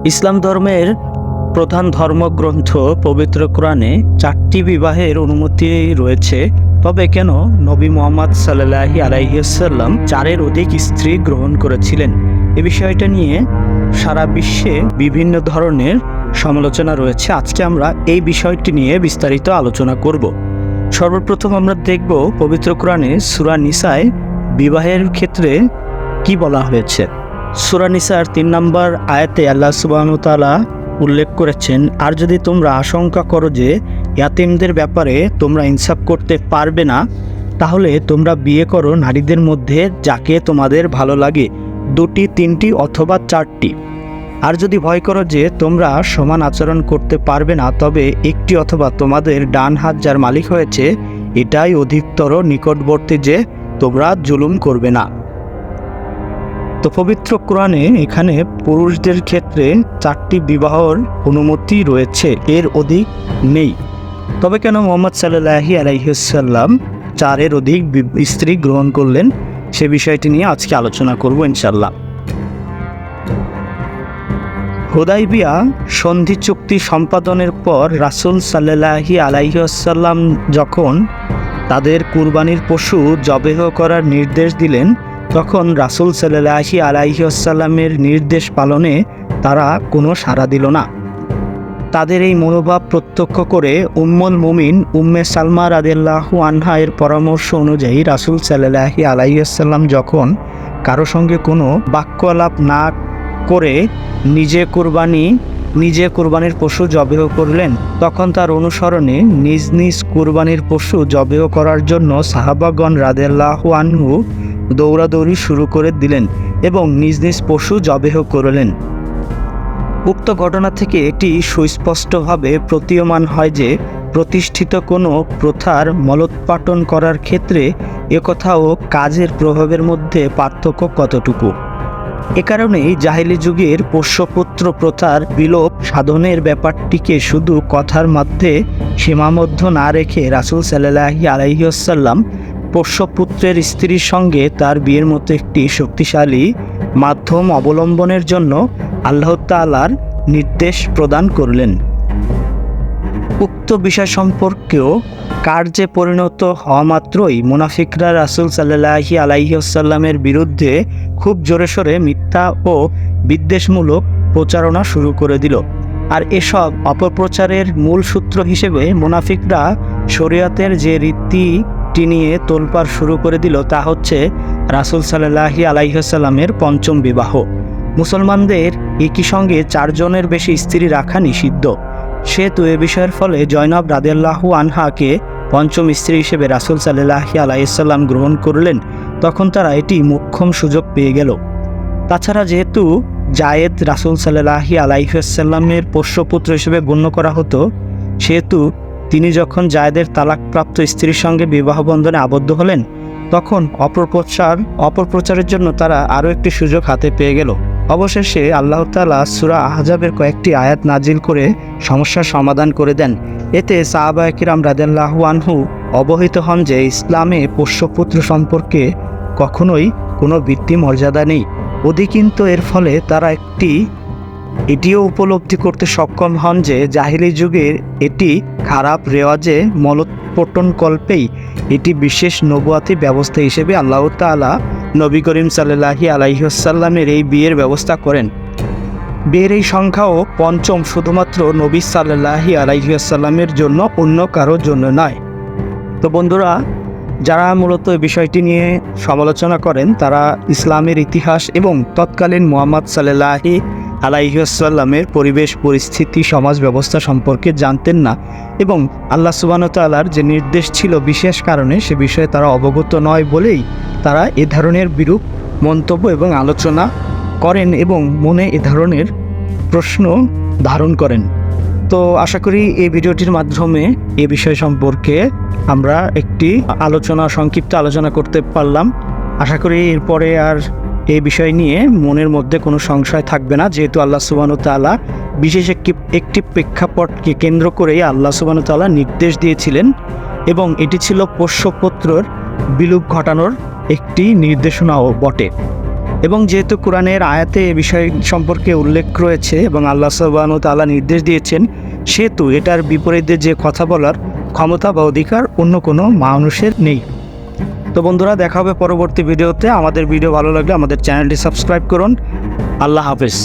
ইসলাম ধর্মের প্রধান ধর্মগ্রন্থ পবিত্র কোরআনে 4টি বিবাহের অনুমতি রয়েছে। তবে কেন নবী মুহাম্মদ সাল্লাল্লাহু আলাইহি ওয়াসাল্লাম 4-এর অধিক স্ত্রী গ্রহণ করেছিলেন, এ বিষয়টা নিয়ে সারা বিশ্বে বিভিন্ন ধরনের সমালোচনা রয়েছে। আজকে আমরা এই বিষয়টি নিয়ে বিস্তারিত আলোচনা করব। সর্বপ্রথম আমরা দেখব পবিত্র কোরআনে সূরা নিসায় বিবাহের ক্ষেত্রে কি বলা হয়েছে। সূরা নিসার 3 নম্বর আয়াতে আল্লাহ সুবহানাহু ওয়া তাআলা উল্লেখ করেছেন, আর যদি তোমরা আশঙ্কা করো যে ইয়াতীমদের ব্যাপারে তোমরা ইনসাফ করতে পারবে না, তাহলে তোমরা বিয়ে করো নারীদের মধ্যে যাকে তোমাদের ভালো লাগে, 2টি 3টি অথবা 4টি। আর যদি ভয় করো যে তোমরা সমান আচরণ করতে পারবে না, তবে একটি অথবা তোমাদের ডান হাত যার মালিক হয়েছে এটাই অধিকতর নিকটবর্তী যে তোমরা জুলুম করবে না। তো পবিত্র কোরআনে এখানে পুরুষদের ক্ষেত্রে 4টি বিবাহর অনুমতি রয়েছে, এর অধিক নেই। তবে কেন মুহাম্মদ সাল্লাল্লাহু আলাইহি ওয়াসাল্লাম 4-এর অধিক স্ত্রী গ্রহণ করলেন, সে বিষয়টি নিয়ে আজকে আলোচনা করব ইনশাআল্লাহ। হুদাইবিয়া সন্ধি চুক্তি সম্পাদনের পর রাসূল সাল্লাল্লাহু আলাইহি ওয়াসাল্লাম যখন তাদের কুরবানির পশু জবেহ করার নির্দেশ দিলেন, তখন রাসূল সাল্লাল্লাহু আলাইহি ওয়াসাল্লামের নির্দেশ পালনে তারা কোনো সাড়া দিল না। তাদের এই মনোভাব প্রত্যক্ষ করে উম্মুল মুমিন উম্মে সালমা রাদিয়াল্লাহু আনহা এর পরামর্শ অনুযায়ী রাসূল সাল্লাল্লাহু আলাইহি ওয়াসাল্লাম যখন কারো সঙ্গে কোনো বাক্য আলাপ না করে নিজে কুরবানির পশু জবেহ করলেন, তখন তার অনুসরণে নিজ নিজ কুরবানির পশু জবেহ করার জন্য সাহাবাগণ রাদিয়াল্লাহু আনহু দৌড়াদৌড়ি শুরু করে দিলেন এবং নিজ নিজ পশু জবেহ করলেন। উক্ত ঘটনা থেকে এটি সুস্পষ্টভাবে প্রতীয়মান হয় যে প্রতিষ্ঠিত কোনো প্রথার মলোৎপাটন করার ক্ষেত্রে একথা ও কাজের প্রভাবের মধ্যে পার্থক্য কতটুকু। এ কারণেই জাহেলি যুগের পোষ্যপুত্র প্রথার বিলোপ সাধনের ব্যাপারটিকে শুধু কথার মধ্যে সীমাবদ্ধ না রেখে রাসূল সাল্লাল্লাহু আলাইহি ওয়াসাল্লাম পোষ্যপুত্রের স্ত্রীর সঙ্গে তার বিয়ের মতো একটি শক্তিশালী মাধ্যম অবলম্বনের জন্য আল্লাহ তাআলার নির্দেশ প্রদান করলেন। উক্ত বিষয় সম্পর্কেও কার্যে পরিণত হওয়া মাত্রই মুনাফিকরা রাসূল সাল্লাল্লাহু আলাইহি ওয়াসাল্লামের বিরুদ্ধে খুব জোরে সোরে মিথ্যা ও বিদ্বেষমূলক প্রচারণা শুরু করে দিল। আর এসব অপপ্রচারের মূল সূত্র হিসেবে মুনাফিকরা শরীয়তের যে রীতিটি নিয়ে তোলপাড় শুরু করে দিল, তা হচ্ছে রাসূল সাল্লাল্লাহু আলাইহি ওয়াসাল্লামের 5ম বিবাহ। মুসলমানদের একই সঙ্গে 4 জনের বেশি স্ত্রী রাখা নিষিদ্ধ। সেহেতু এ বিষয়ের ফলে জয়নব রাদিয়াল্লাহু আনহাকে 5ম স্ত্রী হিসেবে রাসূল সাল্লাল্লাহু আলাইহি ওয়াসাল্লাম গ্রহণ করলেন। তখন তারা এটি মোক্ষম সুযোগ পেয়ে গেল। তাছাড়া যেহেতু জায়েদ রাসূল সাল্লাল্লাহু আলাইহি ওয়াসাল্লামের পোষ্যপুত্র হিসেবে গণ্য করা হতো, সেহেতু তিনি যখন জায়েদের তালাকপ্রাপ্ত স্ত্রীর সঙ্গে বিবাহ বন্ধনে আবদ্ধ হলেন, তখন অপপ্রচারের জন্য তারা আরও একটি সুযোগ হাতে পেয়ে গেল। অবশেষে আল্লাহ তাআলা সূরা আহজাবের কয়েকটি আয়াত নাজিল করে সমস্যার সমাধান করে দেন। এতে সাহাবায়ে কিরাম রাদিয়াল্লাহু আনহু অবহিত হন যে ইসলামে পোষ্যপুত্র সম্পর্কে কখনোই কোনো বৃত্তি মর্যাদা নেই। অধিকিন্তু এর ফলে তারা এটিও উপলব্ধি করতে সক্ষম হন যে জাহিলি যুগের এটি খারাপ রেওয়াজে মলোৎপাটন কল্পেই এটি বিশেষ নবুয়াতি ব্যবস্থা হিসেবে আল্লাহ তাআলা নবী করিম সাল্লাল্লাহু আলাইহি ওয়াসাল্লামের এই বিয়ের ব্যবস্থা করেন। বিয়ের এই সংখ্যাও 5ম শুধুমাত্র নবী সাল্লাল্লাহু আলাইহি ওয়াসাল্লামের জন্য, অন্য কারোর জন্য নয়। তো বন্ধুরা, যারা মূলত এই বিষয়টি নিয়ে সমালোচনা করেন, তারা ইসলামের ইতিহাস এবং তৎকালীন মুহাম্মদ সাল্লাল্লাহু আলাইহি ওয়াসাল্লামের পরিবেশ পরিস্থিতি সমাজ ব্যবস্থা সম্পর্কে জানতেন না এবং আল্লাহ সুবহানাহু ওয়া তাআলার যে নির্দেশ ছিল বিশেষ কারণে সে বিষয়ে তারা অবগত নয় বলেই তারা এ ধরনের বিরূপ মন্তব্য এবং আলোচনা করেন এবং মনে এ ধরনের প্রশ্ন ধারণ করেন। তো আশা করি এই ভিডিওটির মাধ্যমে এ বিষয় সম্পর্কে আমরা একটি সংক্ষিপ্ত আলোচনা করতে পারলাম। আশা করি এরপরে আর এই বিষয় নিয়ে মনের মধ্যে কোনো সংশয় থাকবে না, যেহেতু আল্লাহ সুবহানাহু ওয়া তাআলা বিশেষ একটি প্রেক্ষাপটকে কেন্দ্র করেই আল্লাহ সুবহানাহু ওয়া তাআলা নির্দেশ দিয়েছিলেন এবং এটি ছিল পোষ্যপুত্রের বিলুপ ঘটানোর একটি নির্দেশনাও বটে। এবং যেহেতু কোরআনের আয়াতে এ বিষয় সম্পর্কে উল্লেখ রয়েছে এবং আল্লাহ সুবহানাহু ওয়া তাআলা নির্দেশ দিয়েছেন, সেহেতু এটার বিপরীতে যে কথা বলার ক্ষমতা বা অধিকার অন্য কোনো মানুষের নেই। তো বন্ধুরা, দেখা হবে পরবর্তী ভিডিওতে। আমাদের ভিডিও ভালো লাগলে আমাদের চ্যানেলটি সাবস্ক্রাইব করুন। আল্লাহ হাফেজ।